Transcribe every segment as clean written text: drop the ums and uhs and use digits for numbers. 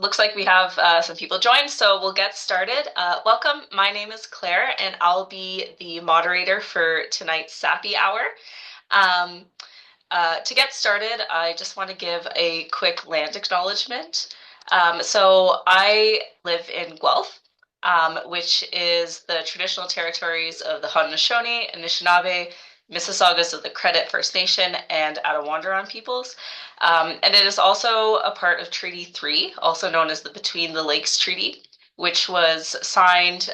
looks like we have some people joined, so we'll get started. Welcome. My name is Claire, and I'll be the moderator for tonight's Sappy Hour. Um, to get started, I just want to give a quick land acknowledgement. So I live in Guelph, which is the traditional territories of the Haudenosaunee, Anishinaabe, Mississaugas of the Credit First Nation, and Attawandaron peoples. And it is also a part of Treaty 3, also known as the Between the Lakes Treaty, which was signed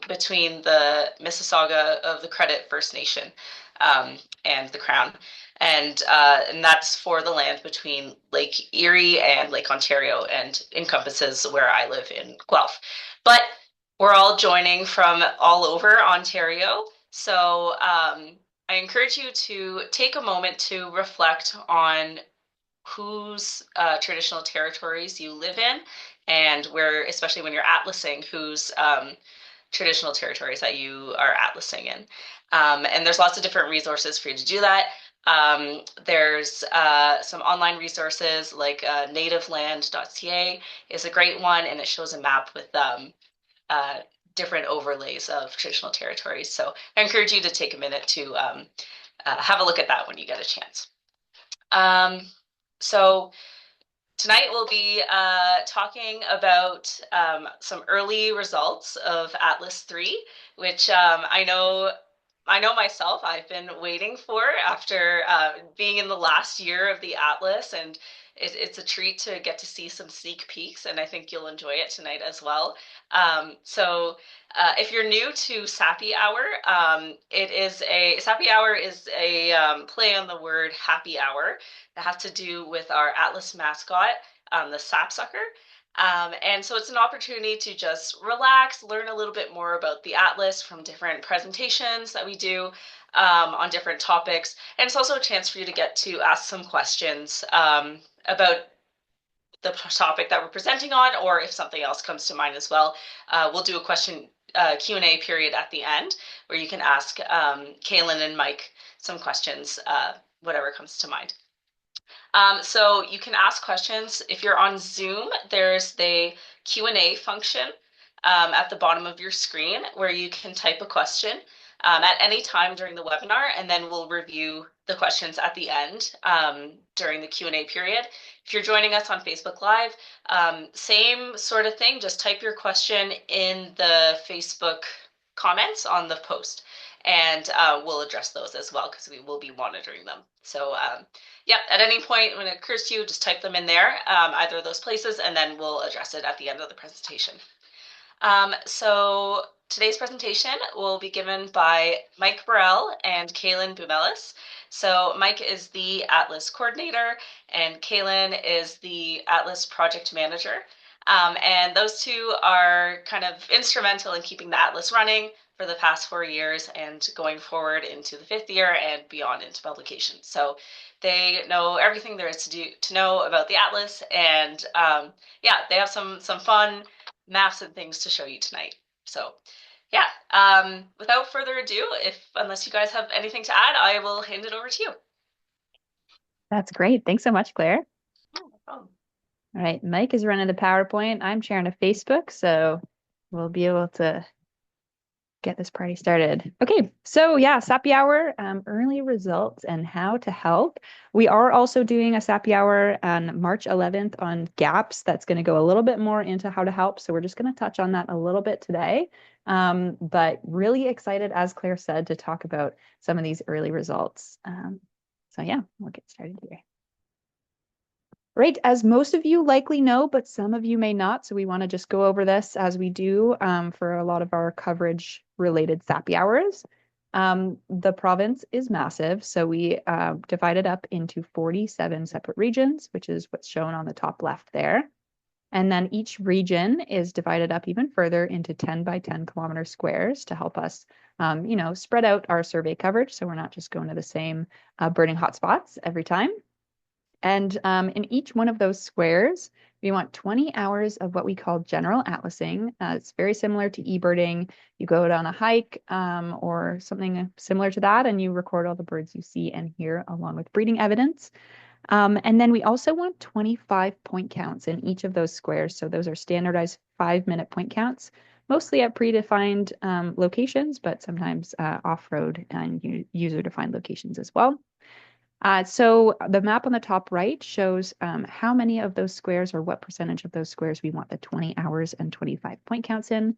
between the Mississauga of the Credit First Nation and the Crown. And that's for the land between Lake Erie and Lake Ontario and encompasses where I live in Guelph. But we're all joining from all over Ontario. So I encourage you to take a moment to reflect on whose traditional territories you live in and where, especially when you're atlasing, whose traditional territories that you are atlasing in. And there's lots of different resources for you to do that. There's some online resources like nativeland.ca is a great one, and it shows a map with uh, different overlays of traditional territories. So I encourage you to take a minute to have a look at that when you get a chance. So tonight we'll be talking about some early results of Atlas 3, which I know myself I've been waiting for after being in the last year of the Atlas, and it's a treat to get to see some sneak peeks, and I think you'll enjoy it tonight as well. If you're new to Sappy Hour, Sappy Hour is a play on the word happy hour that has to do with our Atlas mascot, the sapsucker. And so it's an opportunity to just relax, learn a little bit more about the Atlas from different presentations that we do on different topics. And it's also a chance for you to get to ask some questions about the topic that we're presenting on, or if something else comes to mind as well. We'll do a question Q&A period at the end where you can ask Kaylin and Mike some questions, whatever comes to mind. So you can ask questions. If you're on Zoom, there's the Q&A function at the bottom of your screen where you can type a question at any time during the webinar, and then we'll review the questions at the end during the Q&A period. If you're joining us on Facebook Live, same sort of thing, just type your question in the Facebook comments on the post, and we'll address those as well because we will be monitoring them. So yeah, at any point when it occurs to you, just type them in there, either of those places, and then we'll address it at the end of the presentation. So today's presentation will be given by Mike Burrell and Kaylin Bumelis. So Mike is the Atlas coordinator and Kaylin is the Atlas project manager. And those two are kind of instrumental in keeping the Atlas running for the past 4 years and going forward into the 5th year and beyond into publication. So they know everything there is to know about the Atlas, and yeah, they have some fun maps and things to show you tonight. So yeah, without further ado, unless you guys have anything to add, I will hand it over to you. That's great. Thanks so much, Claire. Oh, no problem. All right, Mike is running the PowerPoint. I'm sharing a Facebook, so we'll be able to get this party started. Okay, so yeah, Sappy Hour, early results and how to help. We are also doing a Sappy Hour on March 11th on gaps. That's going to go a little bit more into how to help. So we're just going to touch on that a little bit today. But really excited, as Claire said, to talk about some of these early results. So yeah, we'll get started here. Right, as most of you likely know, but some of you may not, so we want to just go over this as we do for a lot of our coverage related Sappy hours. The province is massive, so we divided up into 47 separate regions, which is what's shown on the top left there. And then each region is divided up even further into 10 by 10 kilometer squares to help us, spread out our survey coverage, so we're not just going to the same burning hotspots every time. And in each one of those squares, we want 20 hours of what we call general atlasing. It's very similar to e-birding. You go out on a hike or something similar to that, and you record all the birds you see and hear along with breeding evidence. And then we also want 25 point counts in each of those squares. So those are standardized 5-minute point counts, mostly at predefined locations, but sometimes off-road and user-defined locations as well. So the map on the top right shows how many of those squares or what percentage of those squares we want the 20 hours and 25 point counts in.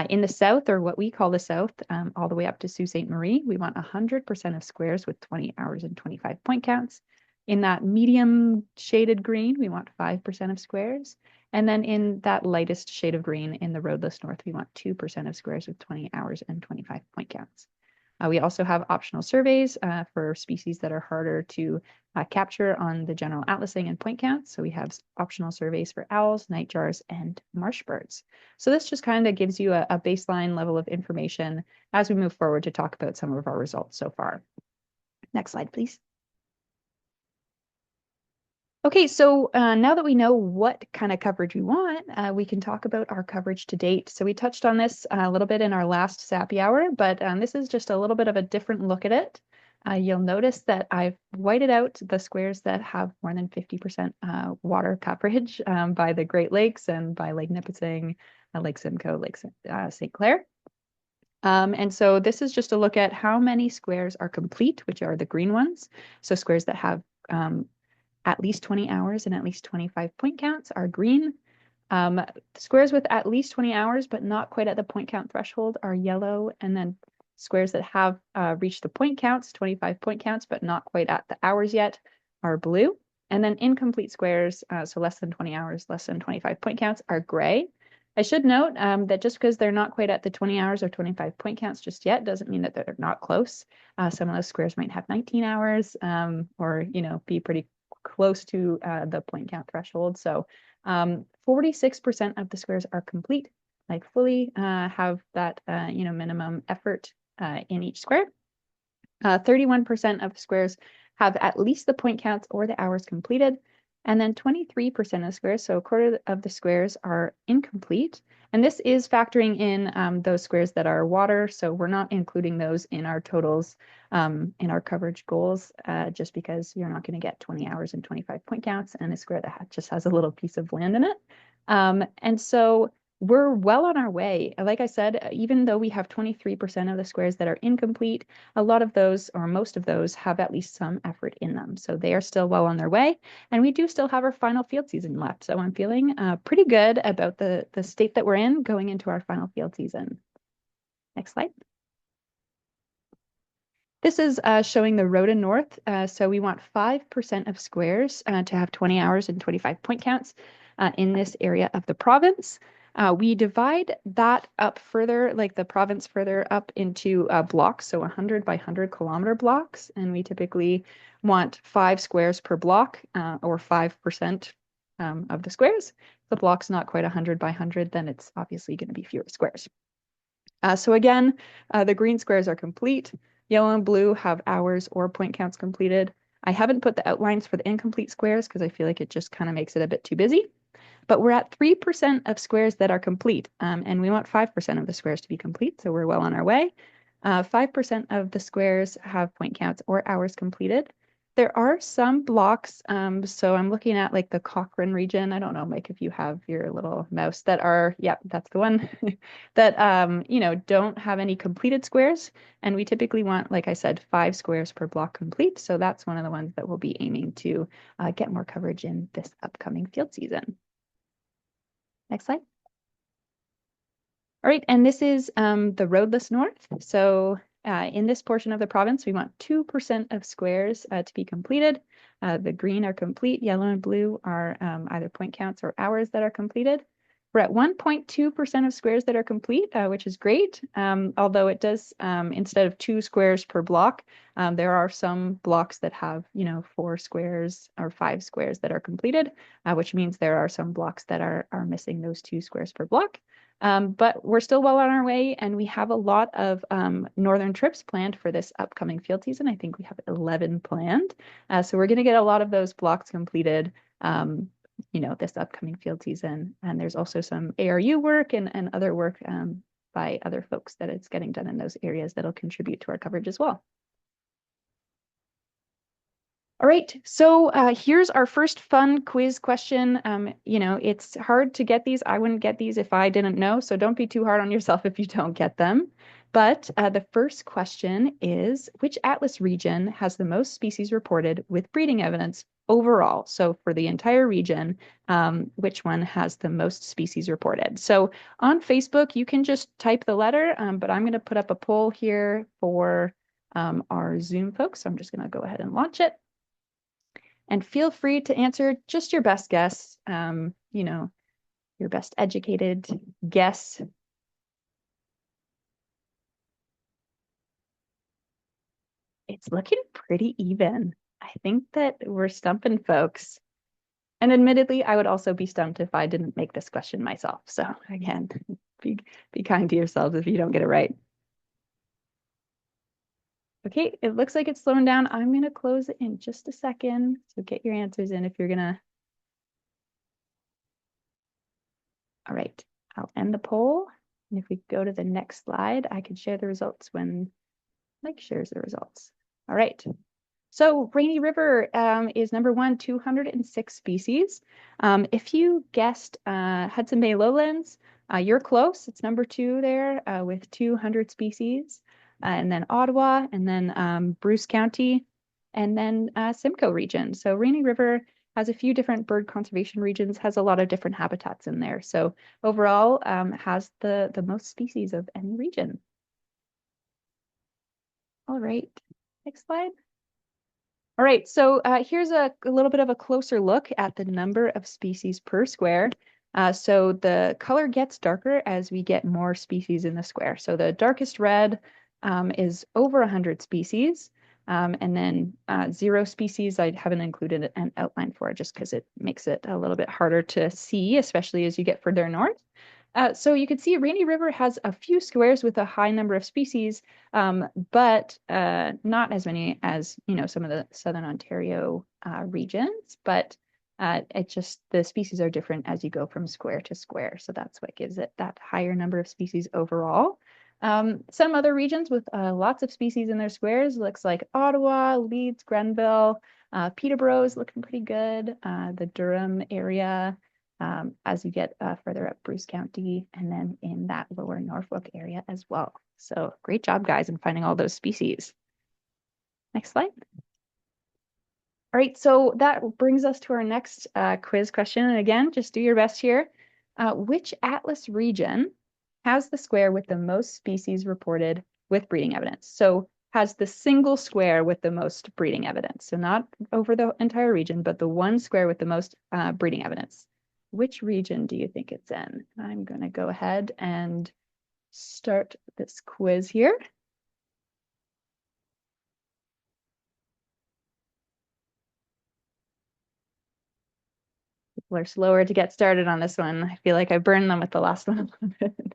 In the south, or what we call the south, all the way up to Sault Ste. Marie, we want 100% of squares with 20 hours and 25 point counts. In that medium shaded green, we want 5% of squares. And then in that lightest shade of green in the roadless north, we want 2% of squares with 20 hours and 25 point counts. We also have optional surveys for species that are harder to capture on the general atlasing and point counts. So we have optional surveys for owls, nightjars, and marsh birds. So this just kind of gives you a baseline level of information as we move forward to talk about some of our results so far. Next slide, please. Okay, so now that we know what kind of coverage we want, we can talk about our coverage to date. So we touched on this a little bit in our last Sappy hour, but this is just a little bit of a different look at it. You'll notice that I've whited out the squares that have more than 50% water coverage by the Great Lakes and by Lake Nipissing, Lake Simcoe, Lake St. Clair. And so this is just a look at how many squares are complete, which are the green ones. So squares that have at least 20 hours and at least 25 point counts are green. Squares with at least 20 hours but not quite at the point count threshold are yellow. And then squares that have reached the point counts, 25 point counts, but not quite at the hours yet, are blue. And then incomplete squares, so less than 20 hours, less than 25 point counts, are gray. I should note that just because they're not quite at the 20 hours or 25 point counts just yet doesn't mean that they're not close. Some of those squares might have 19 hours or, be pretty close to the point count threshold. So 46% of the squares are complete, like fully have that, minimum effort in each square. 31% of squares have at least the point counts or the hours completed. And then 23% of squares, so a quarter of the squares, are incomplete. And this is factoring in those squares that are water. So we're not including those in our totals in our coverage goals, just because you're not going to get 20 hours and 25 point counts and a square that just has a little piece of land in it. And so we're well on our way. Like I said, even though we have 23% of the squares that are incomplete, a lot of those, or most of those, have at least some effort in them. So they are still well on their way. And we do still have our final field season left. So I'm feeling pretty good about the state that we're in going into our final field season. Next slide. This is showing the Rhoda North. So we want 5% of squares to have 20 hours and 25 point counts in this area of the province. We divide that up further, like the province further up, into blocks, so 100 by 100 kilometer blocks. And we typically want 5 squares per block, or 5% of the squares. If the block's not quite 100 by 100, then it's obviously going to be fewer squares. So again, the green squares are complete. Yellow and blue have hours or point counts completed. I haven't put the outlines for the incomplete squares because I feel like it just kind of makes it a bit too busy. But we're at 3% of squares that are complete, and we want 5% of the squares to be complete, so we're well on our way. 5% of the squares have point counts or hours completed. There are some blocks, so I'm looking at like the Cochrane region. I don't know, Mike, if you have your little mouse that are, yeah, that's the one, that, don't have any completed squares. And we typically want, like I said, 5 squares per block complete. So that's one of the ones that we'll be aiming to get more coverage in this upcoming field season. Next slide. All right, and this is the roadless north. So in this portion of the province, we want 2% of squares to be completed. The green are complete, yellow and blue are either point counts or hours that are completed. We're at 1.2% of squares that are complete, which is great. Although it does, instead of 2 squares per block, there are some blocks that have, 4 squares or 5 squares that are completed, which means there are some blocks that are missing those 2 squares per block. But we're still well on our way, and we have a lot of northern trips planned for this upcoming field season. I think we have 11 planned. So we're going to get a lot of those blocks completed, this upcoming field season. And there's also some ARU work and other work by other folks that it's getting done in those areas that'll contribute to our coverage as well. All right, so here's our first fun quiz question. It's hard to get these. I wouldn't get these if I didn't know, so don't be too hard on yourself if you don't get them. But the first question is, which atlas region has the most species reported with breeding evidence overall? So for the entire region, which one has the most species reported? So on Facebook, you can just type the letter, but I'm going to put up a poll here for our Zoom folks. So I'm just going to go ahead and launch it. And feel free to answer just your best guess, your best educated guess. It's looking pretty even. I think that we're stumping folks. And admittedly, I would also be stumped if I didn't make this question myself. So again, be, be kind to yourselves if you don't get it right. Okay, it looks like it's slowing down. I'm going to close it in just a second. So get your answers in if you're going to. All right, I'll end the poll. And if we go to the next slide, I can share the results when Mike shares the results. All right. So Rainy River is number one, 206 species. If you guessed Hudson Bay Lowlands, you're close. It's number two there with 200 species. And then Ottawa, and then Bruce County, and then Simcoe region. So Rainy River has a few different bird conservation regions, has a lot of different habitats in there. So overall, has the most species of any region. All right, next slide. All right, so here's a little bit of a closer look at the number of species per square. So the color gets darker as we get more species in the square. So the darkest red is over 100 species. And then 0 species, I haven't included an outline for it just because it makes it a little bit harder to see, especially as you get further north. So you can see Rainy River has a few squares with a high number of species, but not as many as some of the Southern Ontario regions. But it just the species are different as you go from square to square, so that's what gives it that higher number of species overall. Some other regions with lots of species in their squares looks like Ottawa, Leeds, Grenville, Peterborough is looking pretty good. The Durham area as you get further up Bruce County and then in that lower Norfolk area as well. So great job, guys, in finding all those species. Next slide. All right, so that brings us to our next quiz question. And again, just do your best here. Which atlas region has the square with the most species reported with breeding evidence? So has the single square with the most breeding evidence. So not over the entire region, but the one square with the most breeding evidence. Which region do you think it's in? I'm going to go ahead and start this quiz here. People are slower to get started on this one. I feel like I burned them with the last one a little bit.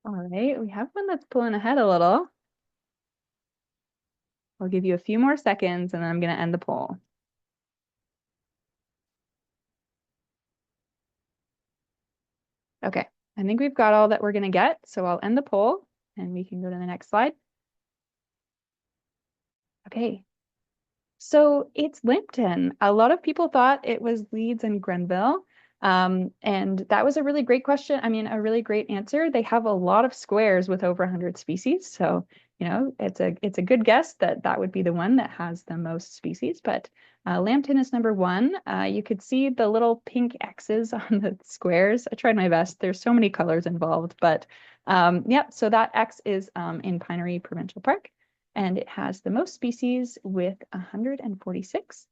All right, we have one that's pulling ahead a little. I'll give you a few more seconds and then I'm going to end the poll. Okay, I think we've got all that we're going to get. So I'll end the poll and we can go to the next slide. Okay, so it's Lambton. A lot of people thought it was Leeds and Grenville. And that was a really great question. I mean, a really great answer. They have a lot of squares with over 100 species. So, it's a good guess that that would be the one that has the most species. But Lambton is number one. You could see the little pink X's on the squares. I tried my best. There's so many colors involved. But yeah, so that X is in Pinery Provincial Park and it has the most species with 146.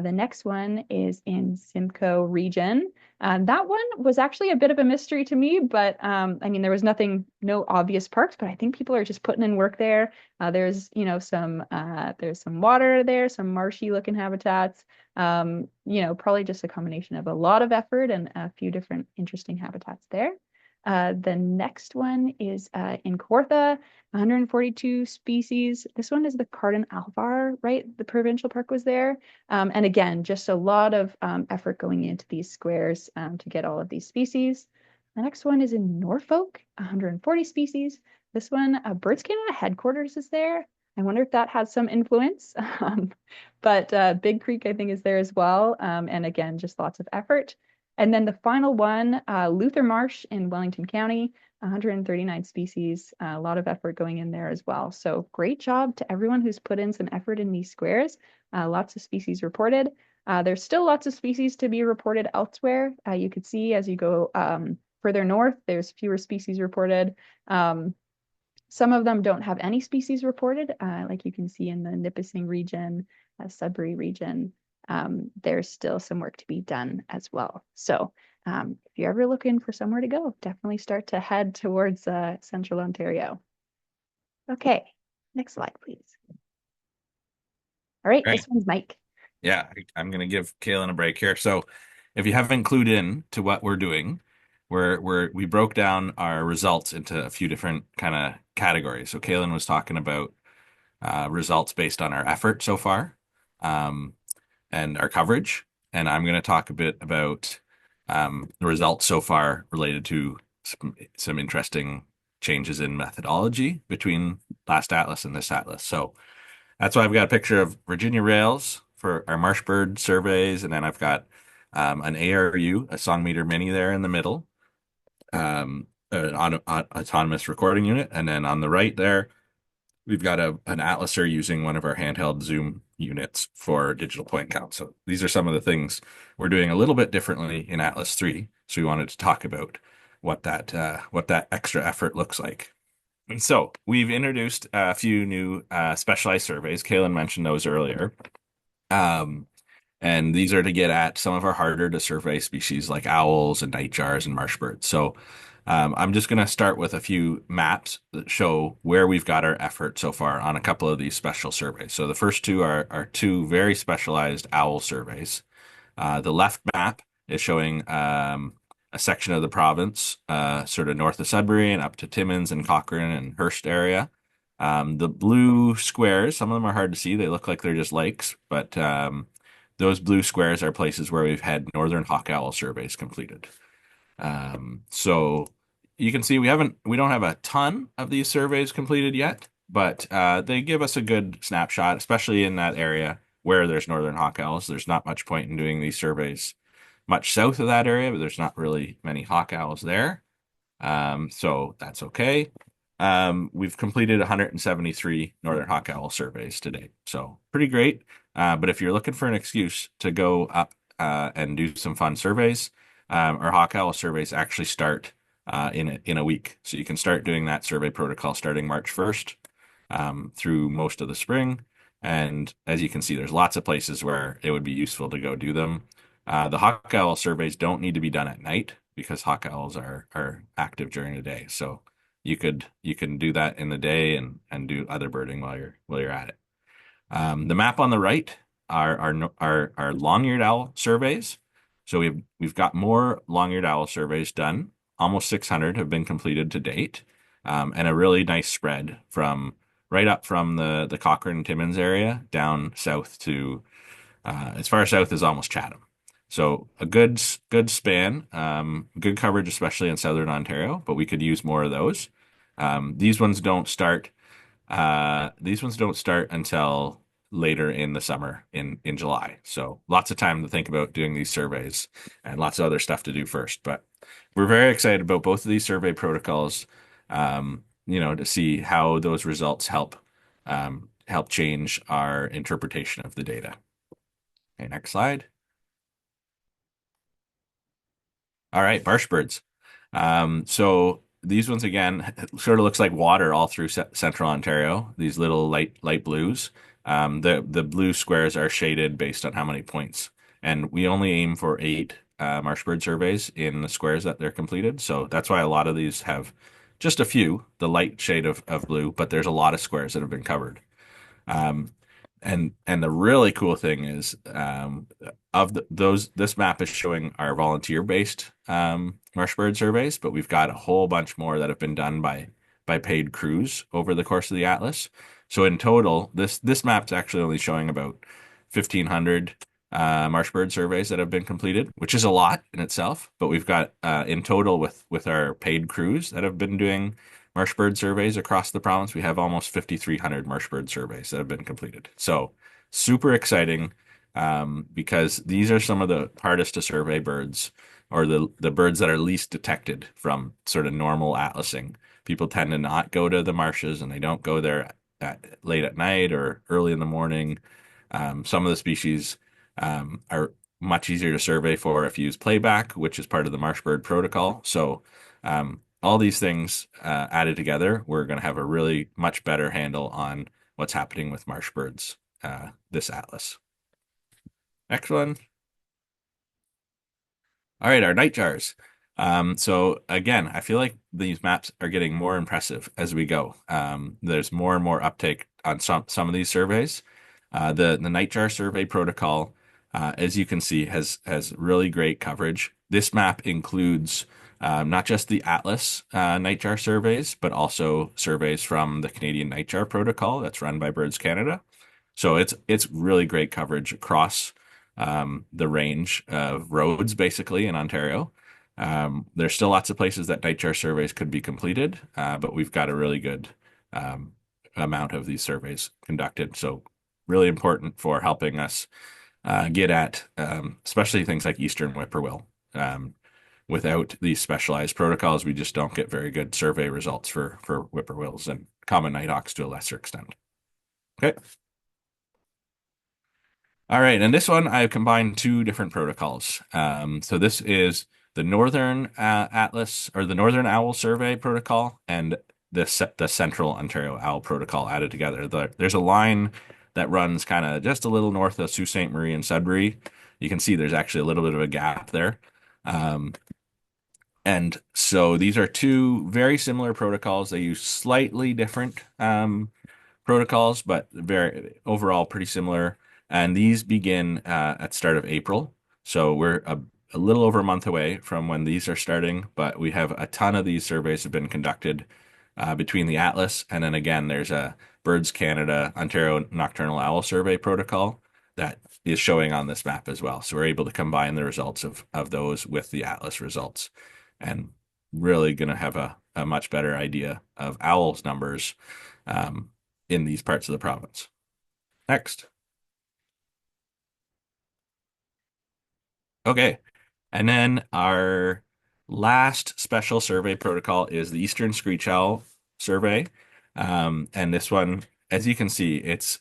The next one is in Simcoe region. That one was actually a bit of a mystery to me, but I mean, there was no obvious parks, but I think people are just putting in work there. There's some water there, some marshy looking habitats. Probably just a combination of a lot of effort and a few different interesting habitats there. The next one is in Kawartha, 142 species. This one is the Cardin Alvar, right? The provincial park was there. And again, just a lot of effort going into these squares to get all of these species. The next one is in Norfolk, 140 species. This one, Birds Canada headquarters is there. I wonder if that has some influence. But Big Creek, I think, is there as well. And again, just lots of effort. And then the final one, Luther Marsh in Wellington County, 139 species, a lot of effort going in there as well. So great job to everyone who's put in some effort in these squares. Lots of species reported. There's still lots of species to be reported elsewhere. You could see as you go further north, there's fewer species reported. Some of them don't have any species reported, like you can see in the Nipissing region, Sudbury region. There's still some work to be done as well. So if you're ever looking for somewhere to go, definitely start to head towards Central Ontario. Okay, next slide, please. All right, Right. this one's Mike. Yeah, I'm gonna give Kaylin a break here. So if you haven't clued in to what we're doing, we broke down our results into a few different kind of categories. So Kaylin was talking about results based on our effort so far, um, and our coverage. And I'm gonna talk a bit about the results so far related to some interesting changes in methodology between last atlas and this atlas. So that's why I've got a picture of Virginia rails for our marsh bird surveys, and then I've got an ARU, a song meter mini there in the middle, an autonomous recording unit, and then on the right there, we've got an atlaser using one of our handheld zoom units for digital point count. So these are some of the things we're doing a little bit differently in Atlas 3. So we wanted to talk about what that extra effort looks like. And so we've introduced a few new specialized surveys. Kaylin mentioned those earlier. Um, and these are to get at some of our harder to survey species like owls and nightjars and marsh birds. So I'm just going to start with a few maps that show where we've got our effort so far on a couple of these special surveys. So the first two are two very specialized owl surveys. The left map is showing a section of the province, sort of north of Sudbury and up to Timmins and Cochrane and Hearst area. The blue squares, some of them are hard to see. They look like they're just lakes, but those blue squares are places where we've had northern hawk owl surveys completed. So you can see we don't have a ton of these surveys completed yet, but they give us a good snapshot, especially in that area where there's northern hawk owls. There's not much point in doing these surveys much south of that area, but there's not really many hawk owls there. So that's okay. We've completed 173 northern hawk owl surveys today, so pretty great. But if you're looking for an excuse to go up and do some fun surveys, our hawk owl surveys actually start in a week. So you can start doing that survey protocol starting March 1st through most of the spring. And as you can see, there's lots of places where it would be useful to go do them. The hawk owl surveys don't need to be done at night because hawk owls are active during the day. So you can do that in the day and do other birding while you're at it. The map on the right are long-eared owl surveys. So we've got more long-eared owl surveys done. Almost 600 have been completed to date, and a really nice spread from right up from the Cochrane and Timmins area down south to as far south as almost Chatham. So a good span, good coverage, especially in southern Ontario. But we could use more of those. These ones don't start. These ones don't start until later in the summer in July. So lots of time to think about doing these surveys and lots of other stuff to do first. But we're very excited about both of these survey protocols. To see how those results help change our interpretation of the data. Okay, next slide. All right, marsh birds. So these ones again sort of looks like water all through central Ontario. These little light blues. The blue squares are shaded based on how many points, and we only aim for 8 marsh bird surveys in the squares that they're completed. So that's why a lot of these have just a few, the light shade of blue, but there's a lot of squares that have been covered. Um, And the really cool thing is of those this map is showing our volunteer based marsh bird surveys, but we've got a whole bunch more that have been done by paid crews over the course of the atlas. So in total, this map's actually only showing about 1,500 marsh bird surveys that have been completed, which is a lot in itself. But we've got in total with our paid crews that have been doing marsh bird surveys across the province. We have almost 5,300 marsh bird surveys that have been completed. So super exciting because these are some of the hardest to survey birds or the birds that are least detected from sort of normal atlasing. People tend to not go to the marshes and they don't go there late at night or early in the morning. Some of the species are much easier to survey for if you use playback, which is part of the marsh bird protocol. So all these things added together, we're going to have a really much better handle on what's happening with marsh birds this atlas. Next one. All right, our nightjars. So again, I feel like these maps are getting more impressive as we go. There's more and more uptake on some of these surveys. The nightjar survey protocol, as you can see, has really great coverage. This map includes not just the Atlas nightjar surveys, but also surveys from the Canadian Nightjar Protocol that's run by Birds Canada. So it's really great coverage across the range of roads, basically in Ontario. There's still lots of places that nightjar surveys could be completed, but we've got a really good um, amount of these surveys conducted. So really important for helping us get at especially things like Eastern whippoorwill. Without these specialized protocols, we just don't get very good survey results for whippoorwills and common nighthawks to a lesser extent. Okay. All right, and this one I've combined two different protocols. So this is the Northern Atlas or the Northern Owl Survey Protocol and the Central Ontario Owl Protocol added together. There's a line that runs kind of just a little north of Sault Ste. Marie and Sudbury. You can see there's actually a little bit of a gap there. Um, and so these are two very similar protocols. They use slightly different protocols, but very overall pretty similar. And these begin at start of April. So we're a little over a month away from when these are starting, but we have a ton of these surveys have been conducted between the Atlas and then again there's a Birds Canada Ontario Nocturnal Owl Survey protocol that is showing on this map as well. So we're able to combine the results of those with the Atlas results and really going to have a much better idea of owls numbers um, in these parts of the province. Next. Okay. And then our last special survey protocol is the Eastern Screech Owl survey. And this one, as you can see, it's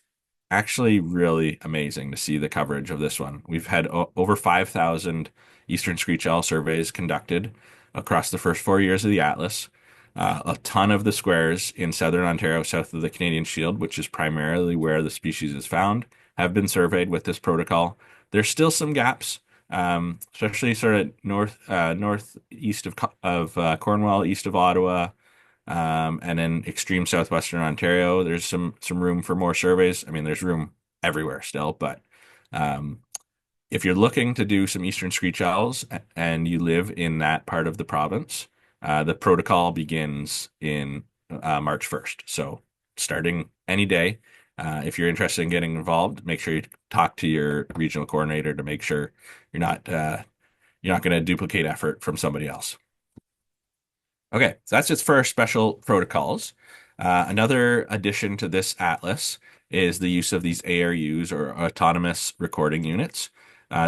actually really amazing to see the coverage of this one. We've had over 5,000 Eastern Screech Owl surveys conducted across the first 4 years of the Atlas. A ton of the squares in southern Ontario, south of the Canadian Shield, which is primarily where the species is found, have been surveyed with this protocol. There's still some gaps, especially sort of northeast of Cornwall, east of Ottawa, and in extreme southwestern Ontario. There's some room for more surveys. I mean, there's room everywhere still, but um, if you're looking to do some eastern screech owls and you live in that part of the province, the protocol begins in March 1st. So starting any day. If you're interested in getting involved, make sure you talk to your regional coordinator to make sure you're not going to duplicate effort from somebody else. Okay, so that's just for our special protocols. Another addition to this atlas is the use of these ARUs or autonomous recording units.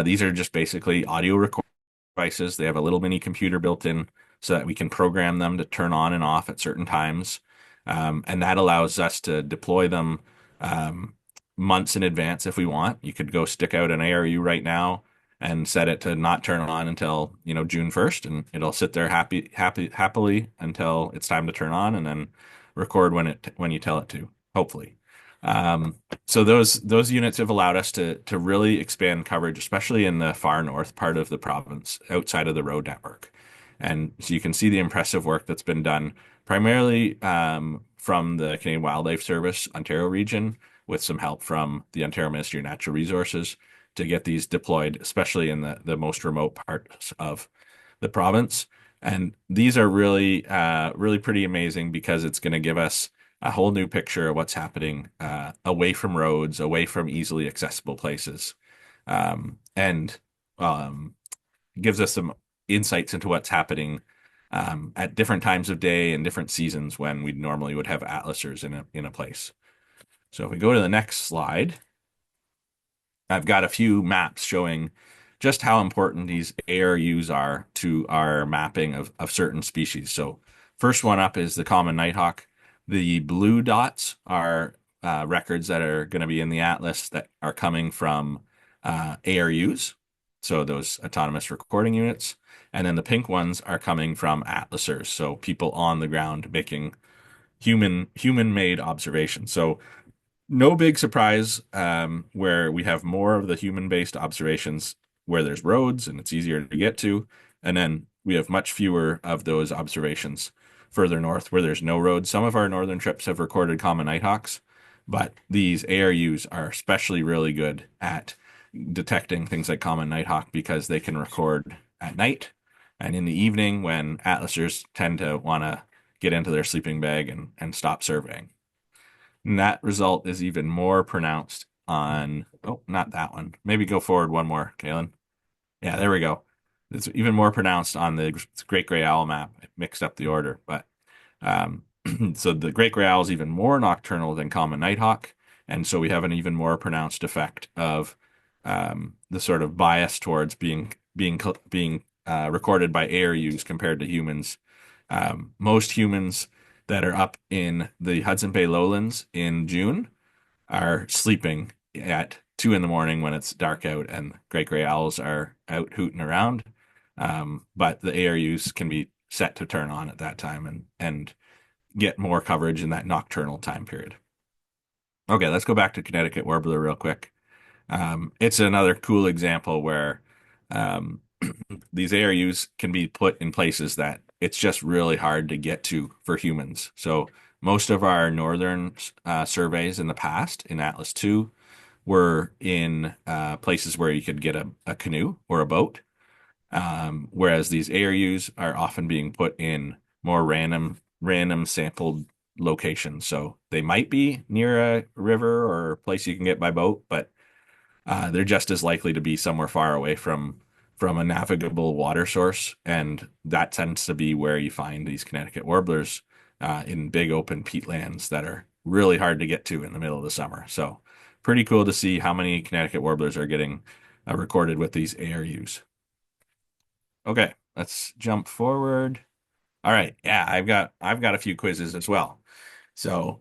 These are just basically audio recording devices. They have a little mini computer built in so that we can program them to turn on and off at certain times. And that allows us to deploy them months in advance if we want. You could go stick out an ARU right now and set it to not turn on until, June 1st, and it'll sit there happily until it's time to turn on and then record when you tell it to, hopefully. So those units have allowed us to really expand coverage, especially in the far north part of the province, outside of the road network. And so you can see the impressive work that's been done primarily from the Canadian Wildlife Service Ontario region with some help from the Ontario Ministry of Natural Resources to get these deployed, especially in the most remote parts of the province. And these are really, really pretty amazing because it's going to give us a whole new picture of what's happening away from roads, away from easily accessible places, and gives us some insights into what's happening at different times of day and different seasons when we normally would have atlasers in a place. So if we go to the next slide, I've got a few maps showing just how important these ARUs are to our mapping of certain species. So first one up is the common nighthawk. The blue dots are records that are going to be in the atlas that are coming from ARUs, so those autonomous recording units. And then the pink ones are coming from atlasers, so people on the ground making human-made observations. So no big surprise where we have more of the human-based observations where there's roads and it's easier to get to. And then we have much fewer of those observations further north where there's no roads. Some of our northern trips have recorded common nighthawks, but these ARUs are especially really good at detecting things like common nighthawk because they can record at night and in the evening when atlasers tend to want to get into their sleeping bag and stop surveying. And that result is even more pronounced on, oh, not that one. Maybe go forward one more, Kaylin. Yeah, there we go. It's even more pronounced on the great gray owl map. I mixed up the order, but um, so the great gray owl is even more nocturnal than common nighthawk, and so we have an even more pronounced effect of the sort of bias towards being recorded by ARUs compared to humans. Most humans that are up in the Hudson Bay lowlands in June are sleeping at 2 in the morning when it's dark out and great gray owls are out hooting around. But the ARUs can be set to turn on at that time and get more coverage in that nocturnal time period. Okay, let's go back to Connecticut warbler real quick. It's another cool example where um, these ARUs can be put in places that it's just really hard to get to for humans. So most of our northern surveys in the past in Atlas 2 were in places where you could get a canoe or a boat, whereas these ARUs are often being put in more random sampled locations. So they might be near a river or a place you can get by boat, but they're just as likely to be somewhere far away from a navigable water source, and that tends to be where you find these Connecticut warblers in big open peatlands that are really hard to get to in the middle of the summer. So pretty cool to see how many Connecticut warblers are getting recorded with these ARUs. Okay, let's jump forward. All right, yeah, I've got a few quizzes as well. So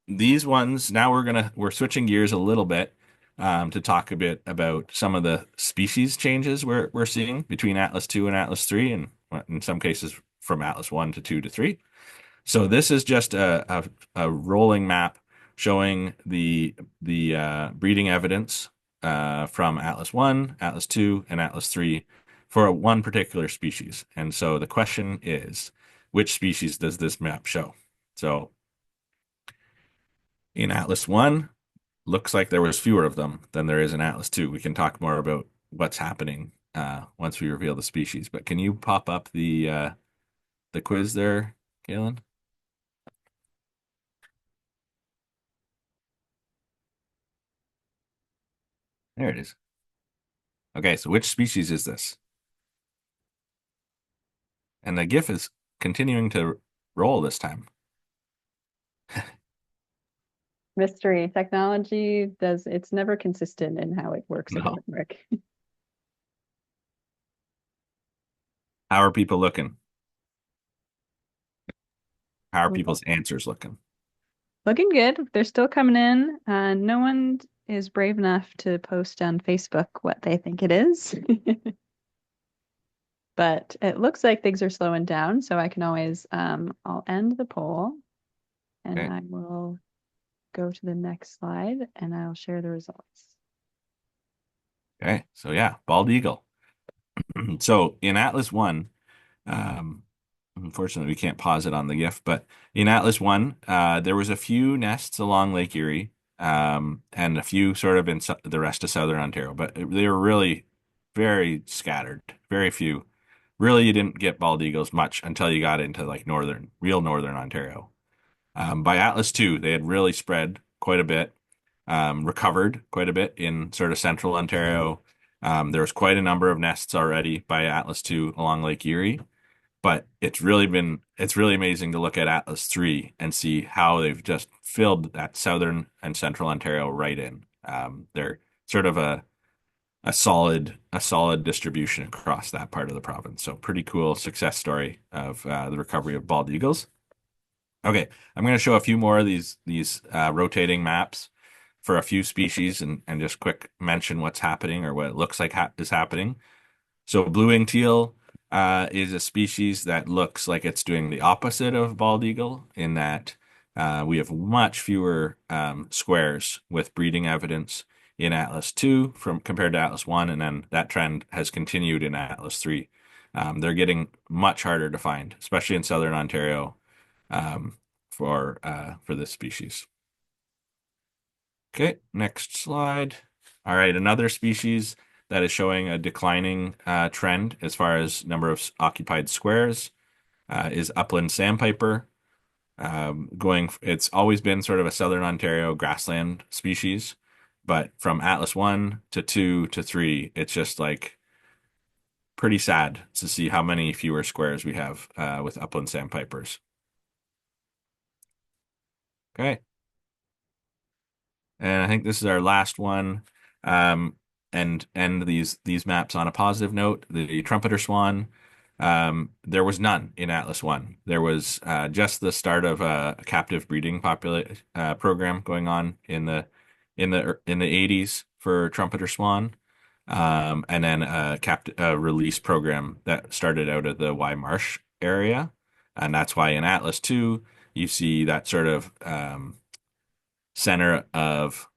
these ones now we're switching gears a little bit to talk a bit about some of the species changes we're seeing between Atlas 2 and Atlas 3, and in some cases from Atlas 1 to 2 to 3. So this is just a rolling map showing the breeding evidence from Atlas 1, Atlas 2, and Atlas 3 for one particular species. And so the question is, which species does this map show? So in Atlas 1, looks like there was fewer of them than there is in Atlas 2. We can talk more about what's happening once we reveal the species. But can you pop up the quiz there, Galen? There it is. Okay, so which species is this? And the GIF is continuing to roll this time. Mystery. Technology it's never consistent in how it works or No. doesn't work. How are people looking? How are people's answers looking? Looking good. They're still coming in. No one is brave enough to post on Facebook what they think it is. But it looks like things are slowing down, so I can always I'll end the poll and Okay. I will go to the next slide and I'll share the results. Okay. So yeah, bald eagle. So in Atlas 1, um, unfortunately we can't pause it on the GIF, but in Atlas 1, there was a few nests along Lake Erie. and a few sort of in the rest of southern Ontario, but they were really very scattered, very few. Really, you didn't get bald eagles much until you got into like real northern Ontario. By Atlas 2, they had really spread quite a bit, recovered quite a bit in sort of central Ontario. There was quite a number of nests already by Atlas 2 along Lake Erie, but it's really amazing to look at Atlas 3 and see how they've just filled that southern and central Ontario right in. They're sort of a solid distribution across that part of the province. So pretty cool success story of the recovery of bald eagles. Okay, I'm going to show a few more of these rotating maps for a few species and just quick mention what's happening or what it looks like is happening. So blue-winged teal is a species that looks like it's doing the opposite of bald eagle in that we have much fewer squares with breeding evidence in Atlas 2 from compared to Atlas 1, and then that trend has continued in Atlas 3. They're getting much harder to find, especially in southern Ontario, um, for this species. Okay, next slide. All right, another species that is showing a declining trend as far as number of occupied squares is upland sandpiper. It's always been sort of a southern Ontario grassland species, but from Atlas 1 to 2 to 3, it's just like pretty sad to see how many fewer squares we have with upland sandpipers. Okay. And I think this is our last one. Um, and end these maps on a positive note. The trumpeter swan, there was none in Atlas 1. There was just the start of a captive breeding program going on in the 80s for trumpeter swan. And then a release program that started out of the Y Marsh area. And that's why in Atlas 2, you see that sort of center of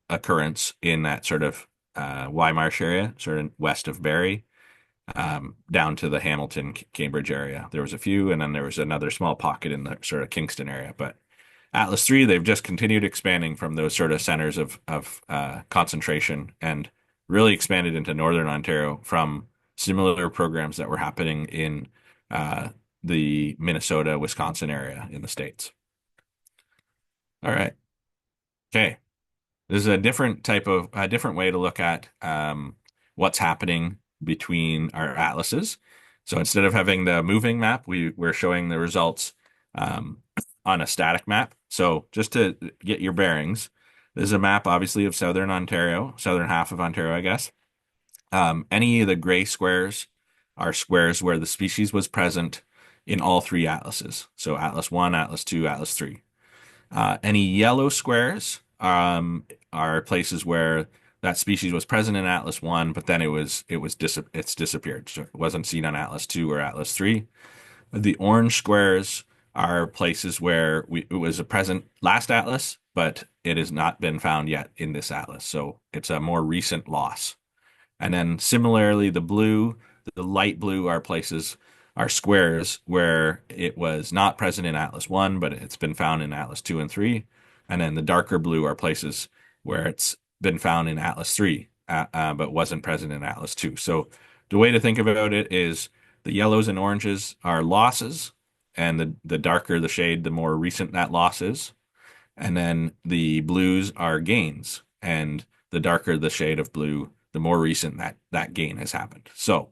occurrence in that sort of Y Marsh area, sort of west of Barrie, down to the Hamilton, Cambridge area. There was a few, and then there was another small pocket in the sort of Kingston area. But Atlas 3, they've just continued expanding from those sort of centers of concentration and really expanded into Northern Ontario from similar programs that were happening in uh, the Minnesota, Wisconsin area in the States. All right. Okay. There's a different way to look at what's happening between our atlases. So instead of having the moving map, we're showing the results on a static map. So just to get your bearings, this is a map obviously of southern Ontario, southern half of Ontario, I guess. Any of the gray squares are squares where the species was present in all three atlases. So Atlas 1, Atlas 2, Atlas 3. Any yellow squares are places where that species was present in Atlas 1, but then it's disappeared. So it wasn't seen on Atlas 2 or Atlas 3. The orange squares are places where it was a present last atlas, but it has not been found yet in this atlas. So it's a more recent loss. And then similarly, the light blue are squares where it was not present in Atlas 1, but it's been found in Atlas 2 and 3. And then the darker blue are places where it's been found in Atlas 3, but wasn't present in Atlas 2. So the way to think about it is the yellows and oranges are losses, and the darker the shade, the more recent that loss is. And then the blues are gains, and the darker the shade of blue, the more recent that gain has happened. So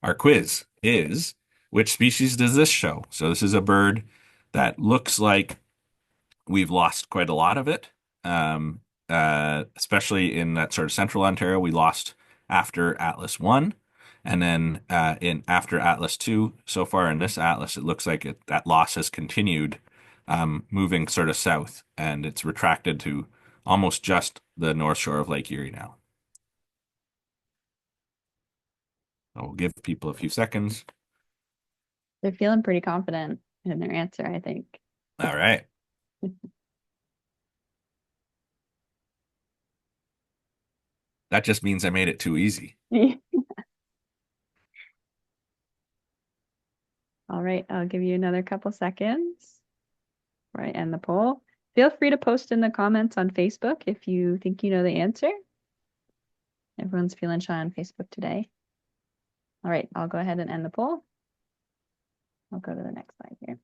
our quiz is, which species does this show? So this is a bird that looks like we've lost quite a lot of it, especially in that sort of central Ontario. We lost after Atlas 1. And then in after Atlas 2, so far in this atlas, it looks like that loss has continued, moving sort of south, and it's retracted to almost just the north shore of Lake Erie now. I'll give people a few seconds. They're feeling pretty confident in their answer, I think. All right. That just means I made it too easy. All right, I'll give you another couple seconds before I end the poll. Feel free to post in the comments on Facebook if you think you know the answer. Everyone's feeling shy on Facebook today. All right, I'll go ahead and end the poll. I'll go to the next slide here.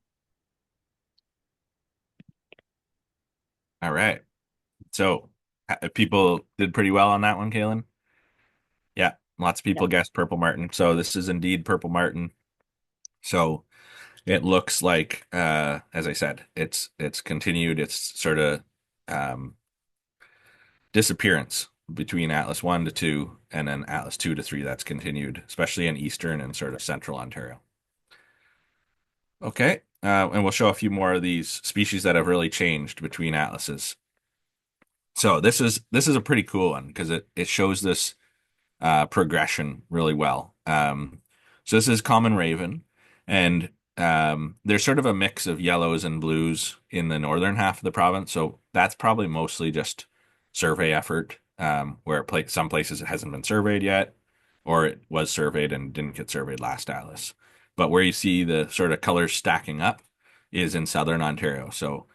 All right. So people did pretty well on that one, Kaylin. Yeah, lots of people Yep. guessed purple martin. So this is indeed purple martin. So it looks like, as I said, it's continued its sort of um, disappearance between Atlas 1 to 2 and then Atlas 2 to 3. That's continued, especially in eastern and sort of central Ontario. Okay, and we'll show a few more of these species that have really changed between atlases. So this is a pretty cool one because it shows this progression really well. So this is common raven, and there's sort of a mix of yellows and blues in the northern half of the province. So that's probably mostly just survey effort, where some places it hasn't been surveyed yet, or it was surveyed and didn't get surveyed last atlas. But where you see the sort of colors stacking up is in southern Ontario. So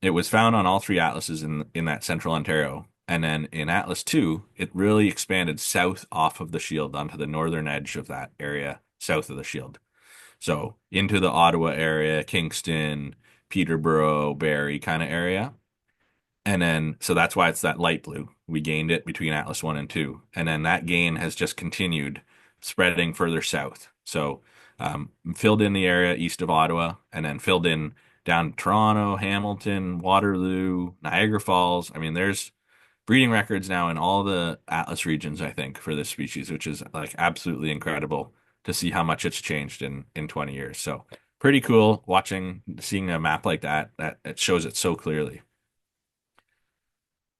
it was found on all three atlases in that central Ontario. And then in Atlas 2, it really expanded south off of the shield onto the northern edge of that area, south of the shield. So into the Ottawa area, Kingston, Peterborough, Barrie kind of area. And then, so that's why it's that light blue. We gained it between Atlas 1 and 2. And then that gain has just continued spreading further south. So filled in the area east of Ottawa and then filled in down Toronto, Hamilton, Waterloo, Niagara Falls. I mean, there's breeding records now in all the Atlas regions, I think, for this species, which is like absolutely incredible to see how much it's changed in 20 years. So pretty cool seeing a map like that it shows it so clearly.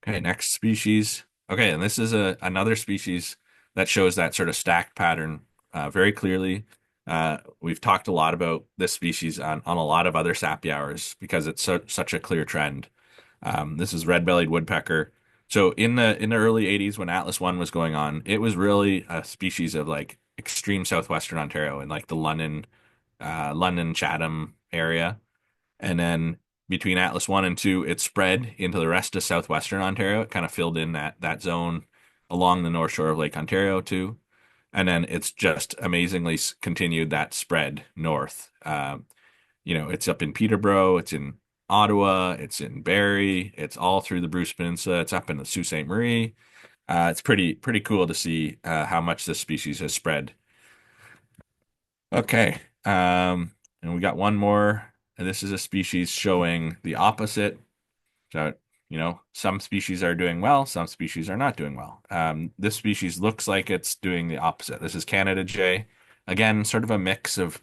Okay, next species. Okay, and this is another species that shows that sort of stacked pattern very clearly. We've talked a lot about this species on a lot of other Sappy hours because it's such a clear trend. This is red-bellied woodpecker. So in the early 80s when Atlas 1 was going on, it was really a species of like extreme southwestern Ontario in like the London Chatham area. And then between Atlas 1 and 2, it spread into the rest of southwestern Ontario. It kind of filled in that zone along the north shore of Lake Ontario too. And then it's just amazingly continued that spread north. It's up in Peterborough, it's in Ottawa, it's in Barrie, it's all through the Bruce Peninsula, it's up in the Sault Ste. Marie. It's pretty cool to see how much this species has spread. Okay, and we got one more. And this is a species showing the opposite. So, some species are doing well, some species are not doing well. This species looks like it's doing the opposite. This is Canada Jay. Again, sort of a mix of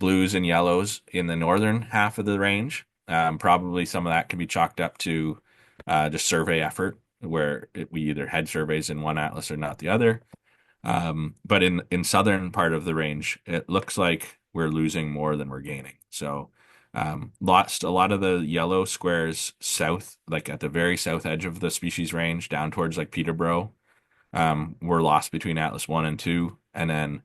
blues and yellows in the northern half of the range. Probably some of that can be chalked up to just survey effort, where we either had surveys in one atlas or not the other. But in southern part of the range, it looks like we're losing more than we're gaining. So lost a lot of the yellow squares south, like at the very south edge of the species range, down towards like Peterborough, were lost between Atlas 1 and 2. And then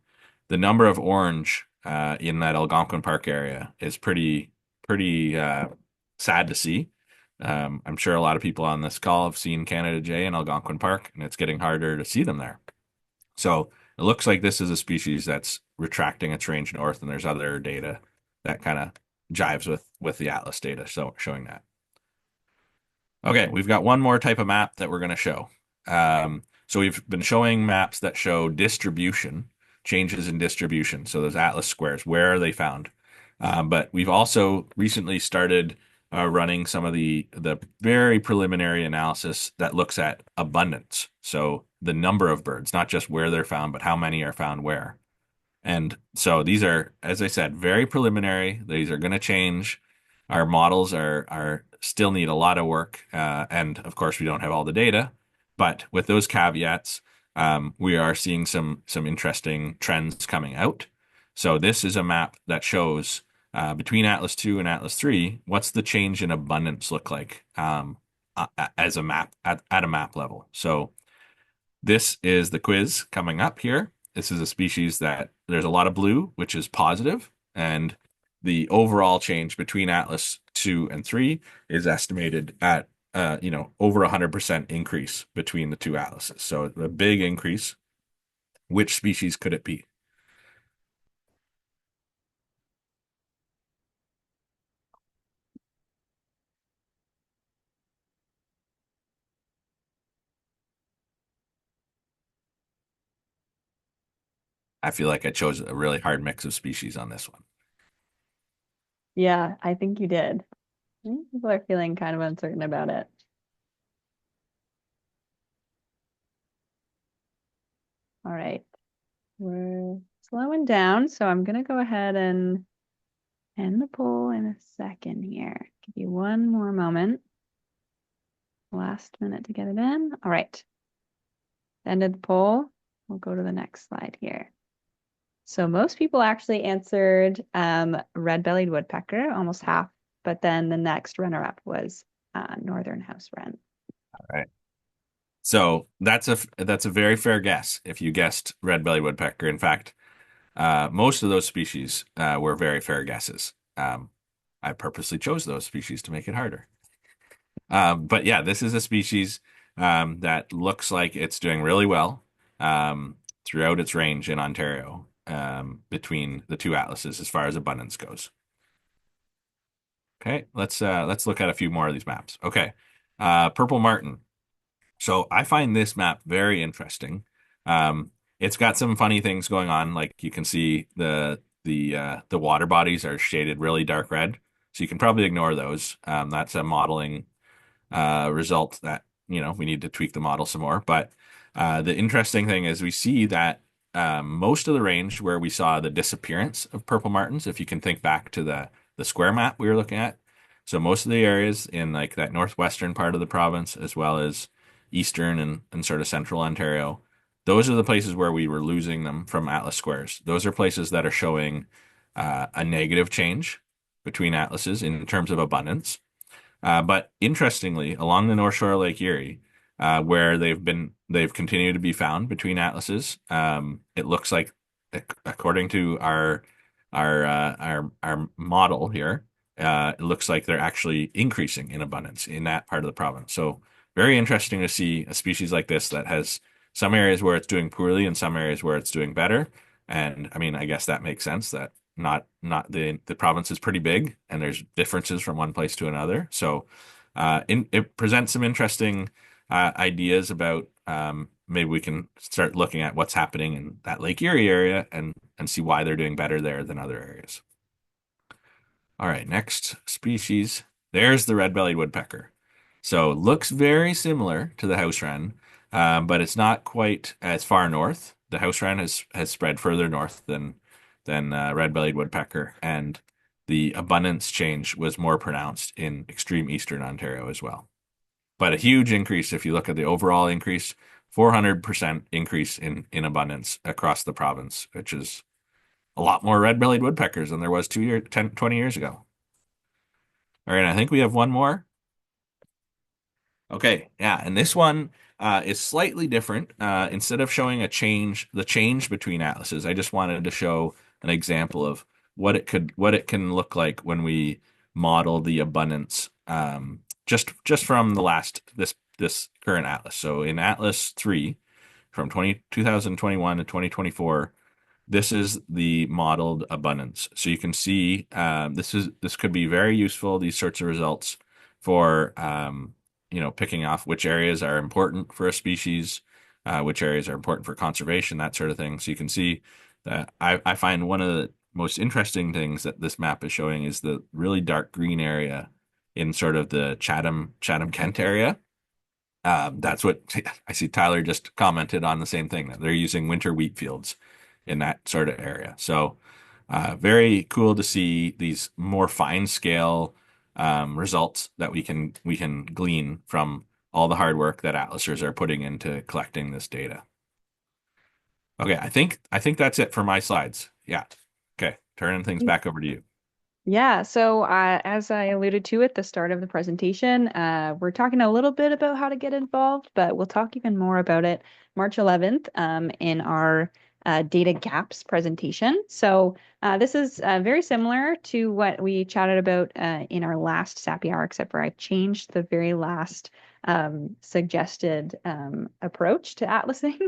the number of orange in that Algonquin Park area is pretty sad to see. I'm sure a lot of people on this call have seen Canada Jay in Algonquin Park, and it's getting harder to see them there. So it looks like this is a species that's retracting its range north, and there's other data that kind of jives with the Atlas data, so showing that. Okay, we've got one more type of map that we're going to show. So we've been showing maps that show distribution, changes in distribution. So those Atlas squares, where are they found? But we've also recently started running some of the very preliminary analysis that looks at abundance. So the number of birds, not just where they're found, but how many are found where. And so these are, as I said, very preliminary. These are going to change. Our models are still need a lot of work, and of course we don't have all the data. But with those caveats, we are seeing some interesting trends coming out. So this is a map that shows between Atlas 2 and Atlas 3, what's the change in abundance look like as a map at a map level. So this is the quiz coming up here. This is a species that there's a lot of blue, which is positive, and the overall change between Atlas 2, and 3 is estimated at over 100% increase between the two atlases. So a big increase. Which species could it be? I feel like I chose a really hard mix of species on this one. Yeah, I think you did. I think people are feeling kind of uncertain about it. All right. We're slowing down, so I'm gonna go ahead and end the poll in a second here. Give you one more moment. Last minute to get it in. All right. Ended the poll. We'll go to the next slide here. So most people actually answered red-bellied woodpecker, almost half, but then the next runner-up was northern house wren. All right. So that's a very fair guess if you guessed red-bellied woodpecker. In fact, most of those species were very fair guesses. I purposely chose those species to make it harder. But yeah, this is a species that looks like it's doing really well throughout its range in Ontario between the two atlases as far as abundance goes. Okay, let's look at a few more of these maps. Okay, purple martin. So I find this map very interesting. It's got some funny things going on. Like you can see the water bodies are shaded really dark red, so you can probably ignore those. That's a modeling result that we need to tweak the model some more. But the interesting thing is we see that most of the range where we saw the disappearance of purple martins, if you can think back to the square map we were looking at, so most of the areas in like that northwestern part of the province, as well as eastern and sort of central Ontario, those are the places where we were losing them from atlas squares. Those are places that are showing a negative change between atlases in terms of abundance. But interestingly, along the North Shore of Lake Erie, where they've continued to be found between atlases, it looks like, according to our model here, it looks like they're actually increasing in abundance in that part of the province. So very interesting to see a species like this that has some areas where it's doing poorly and some areas where it's doing better. And I mean, I guess that makes sense that not the province is pretty big and there's differences from one place to another. So it presents some interesting ideas about maybe we can start looking at what's happening in that Lake Erie area and see why they're doing better there than other areas. All right, next species. There's the red-bellied woodpecker. So looks very similar to the house wren, but it's not quite as far north. The house wren has spread further north than red-bellied woodpecker, and the abundance change was more pronounced in extreme eastern Ontario as well. But a huge increase if you look at the overall increase, 400% increase in abundance across the province, which is a lot more red-bellied woodpeckers than there was 20 years ago. All right, I think we have one more. Okay, yeah, and this one is slightly different. Instead of showing the change between atlases, I just wanted to show an example of what it can look like when we model the abundance just from this current atlas. So in Atlas 3 from 2021 to 2024, this is the modeled abundance. So you can see this could be very useful, these sorts of results for picking off which areas are important for a species, which areas are important for conservation, that sort of thing. So you can see that I find one of the most interesting things that this map is showing is the really dark green area in sort of the Chatham Kent area. That's what I see. Tyler just commented on the same thing that they're using winter wheat fields in that sort of area. So, very cool to see these more fine scale results that we can glean from all the hard work that atlasers are putting into collecting this data. Okay, I think that's it for my slides. Yeah. Okay, turning things back over to you. Yeah, so as I alluded to at the start of the presentation, we're talking a little bit about how to get involved, but we'll talk even more about it March 11th in our data gaps presentation. So this is very similar to what we chatted about in our last Sappy Hour, except for I changed the very last suggested approach to atlasing.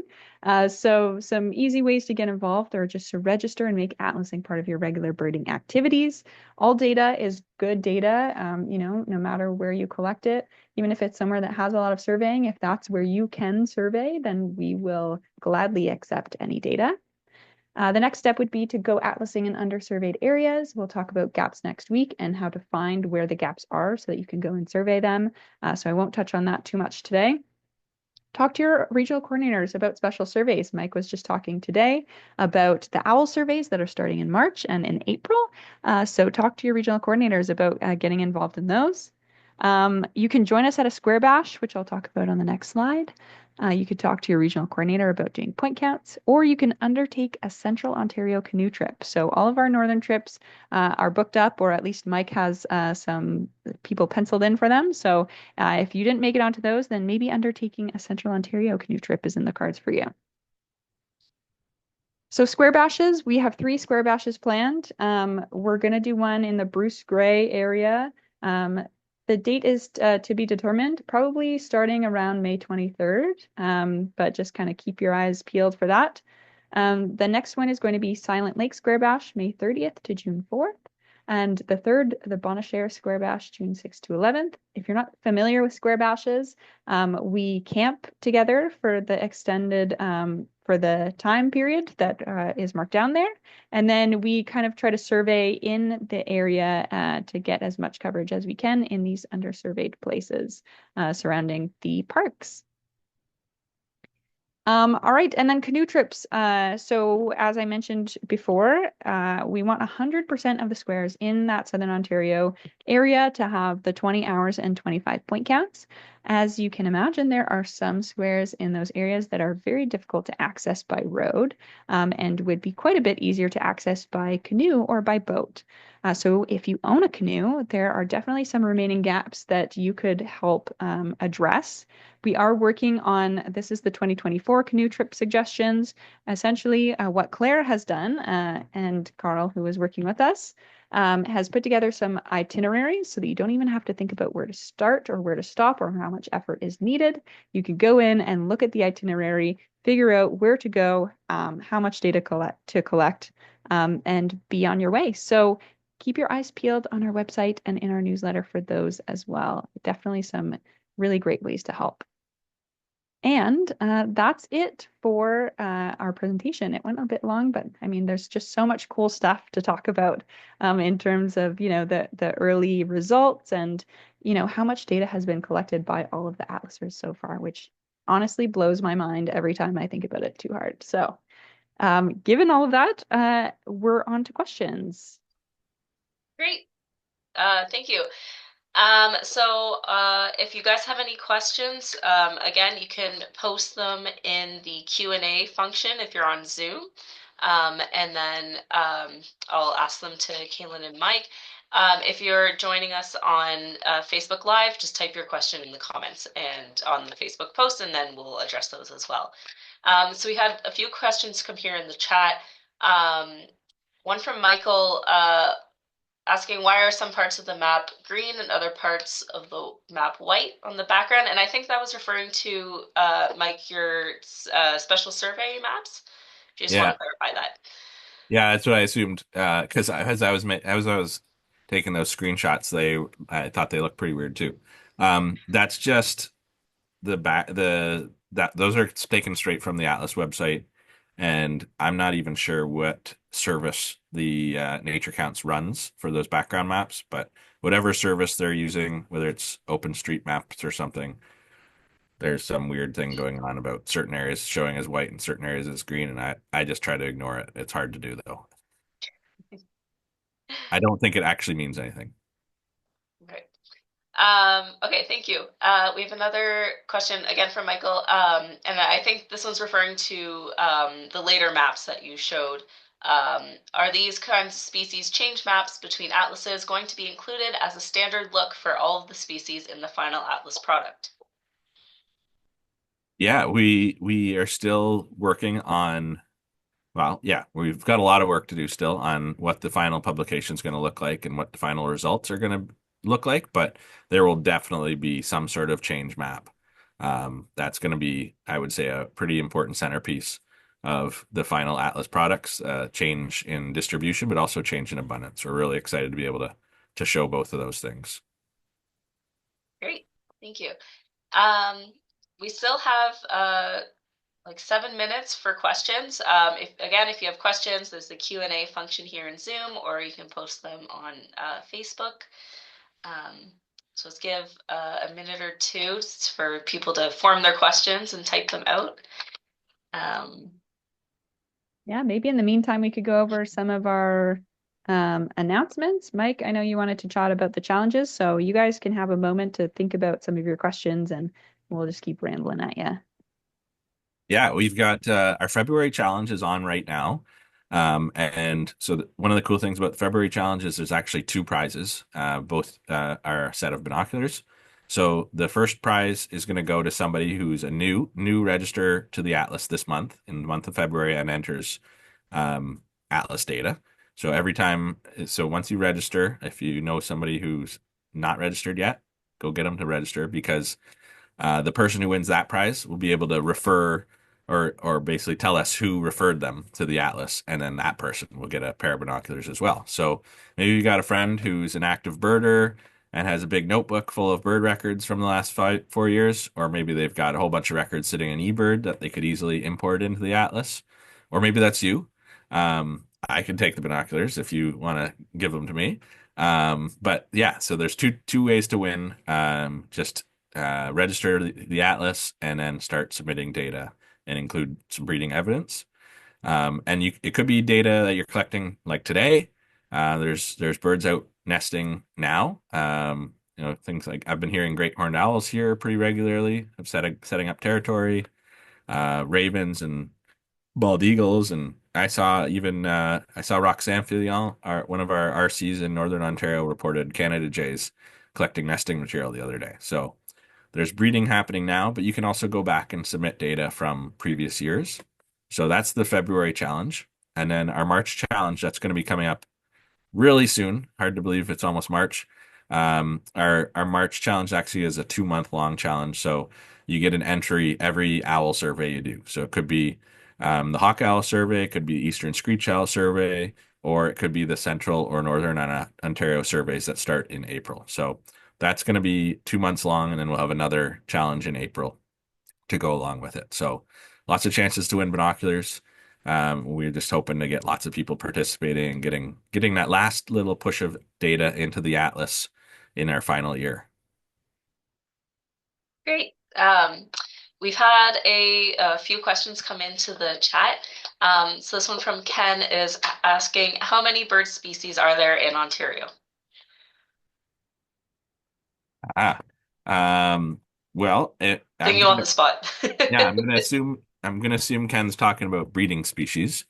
So some easy ways to get involved are just to register and make atlasing part of your regular birding activities. All data is good data, no matter where you collect it, even if it's somewhere that has a lot of surveying. If that's where you can survey, then we will gladly accept any data. The next step would be to go atlasing in undersurveyed areas. We'll talk about gaps next week and how to find where the gaps are so that you can go and survey them. So I won't touch on that too much today. Talk to your regional coordinators about special surveys. Mike was just talking today about the OWL surveys that are starting in March and in April. So talk to your regional coordinators about getting involved in those. You can join us at a square bash, which I'll talk about on the next slide. You could talk to your regional coordinator about doing point counts, or you can undertake a Central Ontario canoe trip. So all of our northern trips are booked up, or at least Mike has some people penciled in for them. So if you didn't make it onto those, then maybe undertaking a Central Ontario canoe trip is in the cards for you. So square bashes, we have 3 square bashes planned. We're going to do one in the Bruce Gray area. The date is to be determined, probably starting around May 23rd, but just kind of keep your eyes peeled for that. The next one is going to be Silent Lake Square Bash, May 30th to June 4th. And the third, the Bonachere Square Bash, June 6th to 11th. If you're not familiar with square bashes, we camp together for the extended, for the time period that is marked down there. And then we kind of try to survey in the area to get as much coverage as we can in these undersurveyed places surrounding the parks. All right, and then canoe trips. So as I mentioned before, we want 100% of the squares in that Southern Ontario area to have the 20 hours and 25 point counts. As you can imagine, there are some squares in those areas that are very difficult to access by road and would be quite a bit easier to access by canoe or by boat. So if you own a canoe, there are definitely some remaining gaps that you could help address. We are working on, this is the 2024 canoe trip suggestions. Essentially, what Claire has done, and Carl, who is working with us, has put together some itineraries so that you don't even have to think about where to start or where to stop or how much effort is needed. You can go in and look at the itinerary, figure out where to go, how much data to collect, and be on your way. So keep your eyes peeled on our website and in our newsletter for those as well. Definitely some really great ways to help. And that's it for our presentation. It went a bit long, but I mean, there's just so much cool stuff to talk about in terms of, the early results and, how much data has been collected by all of the atlasers so far, which honestly blows my mind every time I think about it too hard. So given all of that, we're on to questions. Great. Thank you. If you guys have any questions, again, you can post them in the Q&A function if you're on Zoom. And then I'll ask them to Kaylin and Mike. If you're joining us on Facebook Live, just type your question in the comments and on the Facebook post, and then we'll address those as well. So we had a few questions come here in the chat. One from Michael, asking why are some parts of the map green and other parts of the map white on the background? And I think that was referring to, Mike, your special survey maps. If you just want Yeah, to clarify that. yeah, that's what I assumed. Because as I was taking those screenshots, I thought they looked pretty weird too. That's just the back the that those are taken straight from the Atlas website, and I'm not even sure what service the Nature Counts runs for those background maps, but whatever service they're using, whether it's OpenStreetMaps or something, there's some weird thing going on about certain areas showing as white and certain areas as green, and I just try to ignore it. It's hard to do though. I don't think it actually means anything. Okay. Okay, thank you. We have another question again from Michael, and I think this one's referring to the later maps that you showed. Are these kinds of species change maps between atlases going to be included as a standard look for all of the species in the final atlas product? Yeah, we are still working on Well, yeah, we've got a lot of work to do still on what the final publication is going to look like and what the final results are going to look like, but there will definitely be some sort of change map. That's going to be, I would say, a pretty important centerpiece of the final Atlas products, change in distribution, but also change in abundance. We're really excited to be able to show both of those things. Great, thank you. Um, we still have like 7 minutes for questions. If you have questions, there's the Q&A function here in Zoom, or you can post them on Facebook. So let's give a minute or two for people to form their questions and type them out. Um, Yeah, maybe in the meantime, we could go over some of our announcements. Mike, I know you wanted to chat about the challenges, so you guys can have a moment to think about some of your questions and we'll just keep rambling at you. Yeah, we've got our February challenge is on right now. And so one of the cool things about the February challenge is there's actually two prizes. Both are a set of binoculars. So the first prize is going to go to somebody who's a new register to the Atlas this month, in the month of February, and enters Atlas data. So once you register, if you know somebody who's not registered yet, go get them to register, because the person who wins that prize will be able to refer or basically tell us who referred them to the Atlas, and then that person will get a pair of binoculars as well. So maybe you got a friend who's an active birder and has a big notebook full of bird records from the last 4 years, or maybe they've got a whole bunch of records sitting in eBird that they could easily import into the Atlas, or maybe that's you. I can take the binoculars if you want to give them to me. But yeah, so there's two ways to win. Just register the Atlas and then start submitting data and include some breeding evidence. And it could be data that you're collecting like today. There's birds out nesting now. Things like I've been hearing great horned owls here pretty regularly. I'm setting up territory, ravens and bald eagles, and I saw Roxanne Filion, one of our RCs in Northern Ontario, reported Canada jays collecting nesting material the other day. So there's breeding happening now, but you can also go back and submit data from previous years. So that's the February challenge. And then our March challenge, that's going to be coming up really soon. Hard to believe it's almost March. Our March challenge actually is a 2 month long challenge. So you get an entry every owl survey you do. So it could be the hawk owl survey, it could be Eastern screech owl survey, or it could be the Central or Northern Ontario surveys that start in April. So that's going to be 2 months long, and then we'll have another challenge in April to go along with it. So lots of chances to win binoculars. We're just hoping to get lots of people participating and getting that last little push of data into the Atlas in our final year. Great. We've had a few questions come into the chat. So this one from Ken is asking, how many bird species are there in Ontario? Ah, um, well, Putting you on the spot. yeah, I'm gonna assume Ken's talking about breeding species.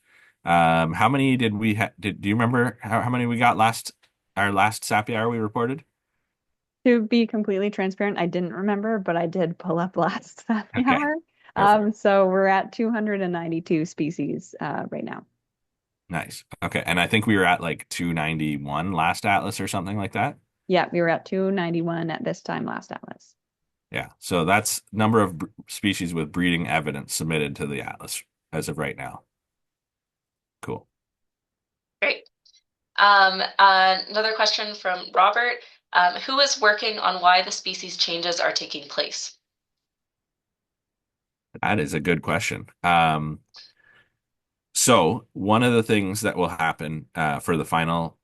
How many did we have? Do you remember how many we got our last Sappy hour we reported? To be completely transparent, I didn't remember, but I did pull up last Sappy Okay, hour. go for it. So we're at 292 species right now. Nice. Okay, and I think we were at like 291 last Atlas or something like that. Yeah, we were at 291 at this time last Atlas. Yeah, so that's number of species with breeding evidence submitted to the Atlas as of right now. Cool. Great. Another question from Robert. Who is working on why the species changes are taking place? That is a good question. So one of the things that will happen for the final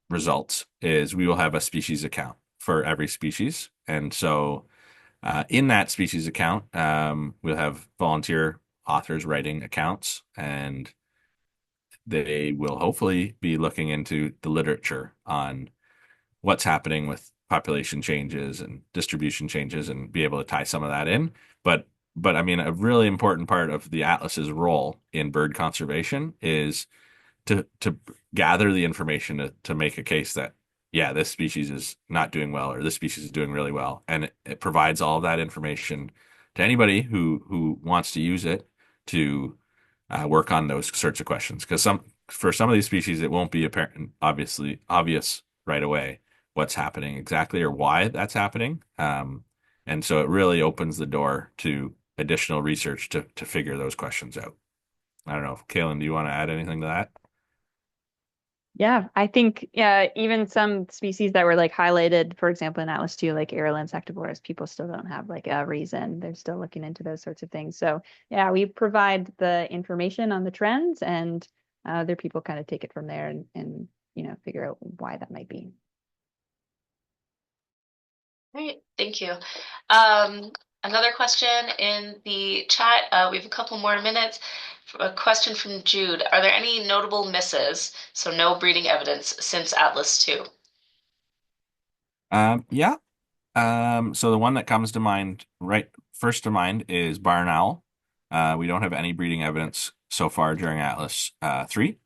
results is we will have a species account for every species. And so in that species account, we'll have volunteer authors writing accounts, and they will hopefully be looking into the literature on what's happening with population changes and distribution changes and be able to tie some of that in. But I mean, a really important part of the Atlas's role in bird conservation is to gather the information to make a case that, yeah, this species is not doing well or this species is doing really well. And it provides all of that information to anybody who wants to use it to work on those sorts of questions because for some of these species it won't be apparent obviously obvious right away what's happening exactly or why that's happening. And so it really opens the door to additional research to figure those questions out. I don't know, Kaylin, do you want to add anything to that? Yeah, I think even some species that were like highlighted, for example, in Atlas 2, like Aerial insectivores, people still don't have like a reason. They're still looking into those sorts of things. So yeah, we provide the information on the trends, and other people kind of take it from there and figure out why that might be. Great, thank you. Another question in the chat. We have a couple more minutes. A question from Jude. Are there any notable misses, so no breeding evidence, since Atlas 2? Yeah. So the one that comes to mind, right first to mind, is barn owl. We don't have any breeding evidence so far during Atlas 3.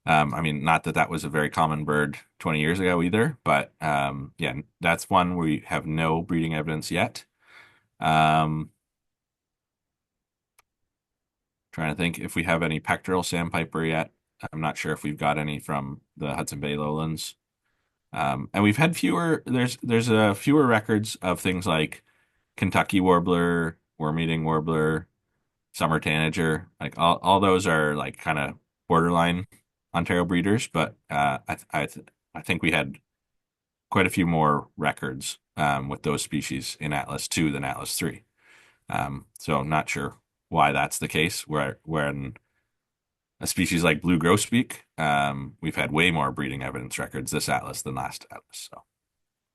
I mean, not that that was a very common bird 20 years ago either, but yeah, that's one we have no breeding evidence yet. Um, Trying to think if we have any pectoral sandpiper yet. I'm not sure if we've got any from the Hudson Bay lowlands. And we've had there's fewer records of things like Kentucky warbler, worm-eating warbler, summer tanager. Like all those are like kind of borderline Ontario breeders, but I think we had quite a few more records with those species in Atlas 2 than Atlas 3. So I'm not sure why that's the case. Where when a species like blue grosbeak, we've had way more breeding evidence records this Atlas than last Atlas. So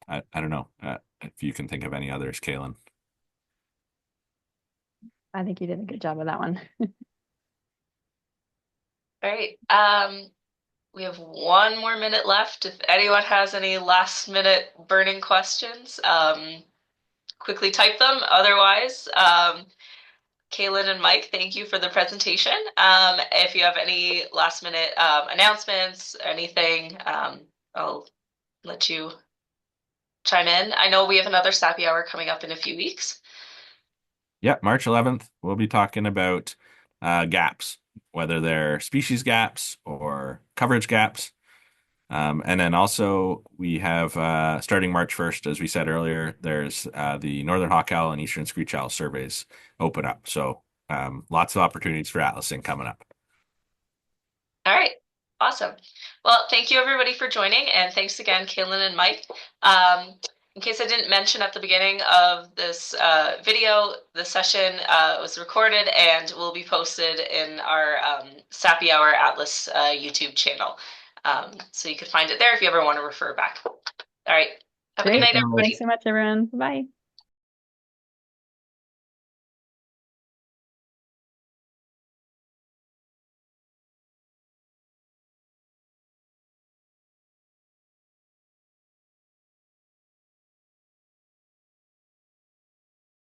I don't know if you can think of any others, Kaylin. I think you did a good job of that one. All right. We have one more minute left. If anyone has any last minute burning questions, quickly type them. Otherwise, Kaylin and Mike, thank you for the presentation. If you have any last minute announcements, anything, I'll let you chime in. I know we have another Sappy Hour coming up in a few weeks. Yeah, March 11th, we'll be talking about gaps, whether they're species gaps or coverage gaps. And then also we have starting March 1st, as we said earlier, there's the Northern Hawk Owl and Eastern Screech Owl surveys open up. So lots of opportunities for atlasing coming up. All right. Awesome. Well, thank you everybody for joining, and thanks again, Kaylin and Mike. In case I didn't mention at the beginning of this video, the session was recorded and will be posted in our Sappy Hour Atlas YouTube channel. So you could find it there if you ever want to refer back. All right. Have a good Great. night, everybody. Thanks so much, everyone. Bye.